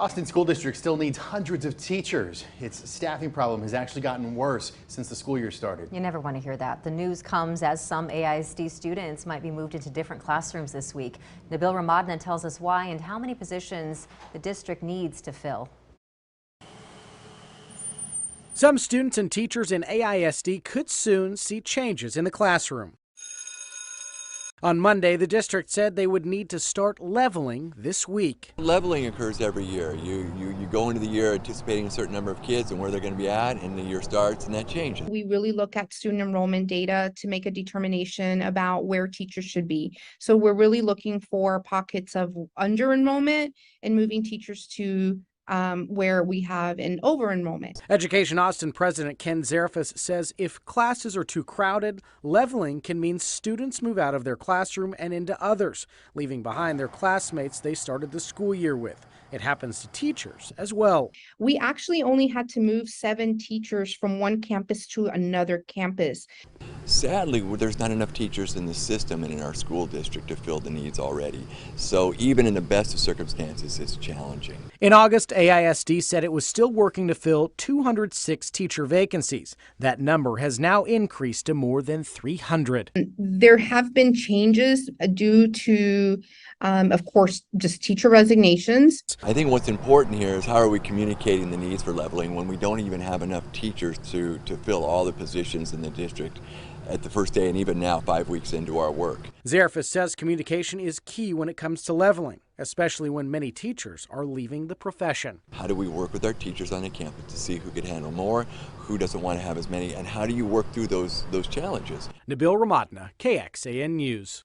Austin School District still needs hundreds of teachers. Its staffing problem has actually gotten worse since the school year started. You never want to hear that. The news comes as some ISD students might be moved into different classrooms this week. Nabil Ramadna tells us why and how many positions the district needs to fill. Some students and teachers in AISD could soon see changes in the classroom. On Monday, the district said they would need to start leveling this week. Leveling occurs every year. You go into the year anticipating a certain number of kids and where they're going to be at, and the year starts and that changes. We really look at student enrollment data to make a determination about where teachers should be. So we're really looking for pockets of under enrollment and moving teachers to where we have an over enrollment. Education Austin President Ken Zarefis says if classes are too crowded, leveling can mean students move out of their classroom and into others, leaving behind their classmates they started the school year with. It happens to teachers as well. We actually only had to move 7 teachers from one campus to another campus. Sadly, there's not enough teachers in the system and in our school district to fill the needs already. So even in the best of circumstances, it's challenging. In August, AISD said it was still working to fill 206 teacher vacancies. That number has now increased to more than 300. There have been changes due to, of course, just teacher resignations. I think what's important here is how are we communicating the needs for leveling when we don't even have enough teachers to fill all the positions in the district at the first day and even now 5 weeks into our work. Zarefis says communication is key when it comes to leveling, especially when many teachers are leaving the profession. How do we work with our teachers on the campus to see who could handle more, who doesn't want to have as many, and how do you work through those challenges? Nabil Ramadna, KXAN News.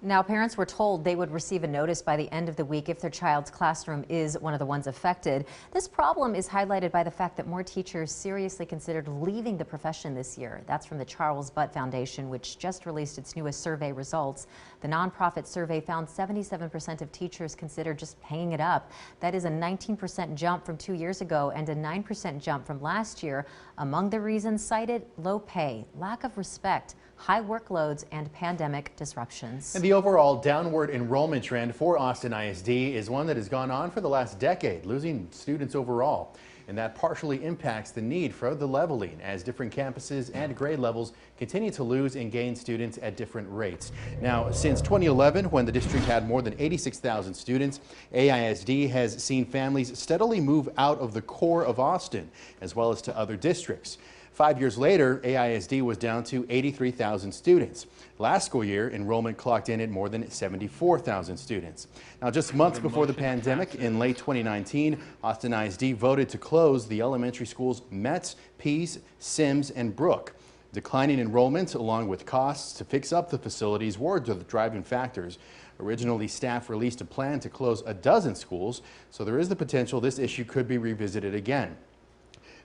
Now, parents were told they would receive a notice by the end of the week if their child's classroom is one of the ones affected. This problem is highlighted by the fact that more teachers seriously considered leaving the profession this year. That's from the Charles Butt Foundation, which just released its newest survey results. The nonprofit survey found 77% of teachers considered just hanging it up. That is a 19% jump from 2 years ago and a 9% jump from last year. Among the reasons cited, low pay, lack of respect, high workloads, and pandemic disruptions. And the overall downward enrollment trend for Austin ISD is one that has gone on for the last decade, losing students overall. And that partially impacts the need for the leveling as different campuses and grade levels continue to lose and gain students at different rates. Now, since 2011, when the district had more than 86,000 students, AISD has seen families steadily move out of the core of Austin, as well as to other districts. 5 years later, AISD was down to 83,000 students. Last school year, enrollment clocked in at more than 74,000 students. Now, just months before the pandemic, in late 2019, Austin ISD voted to close the elementary schools Metz, Pease, Sims, and Brook. Declining enrollment, along with costs to fix up the facilities, were the driving factors. Originally, staff released a plan to close a dozen schools, so there is the potential this issue could be revisited again.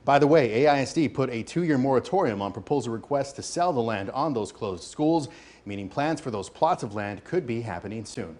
By the way, AISD put a 2-year moratorium on proposal requests to sell the land on those closed schools, meaning plans for those plots of land could be happening soon.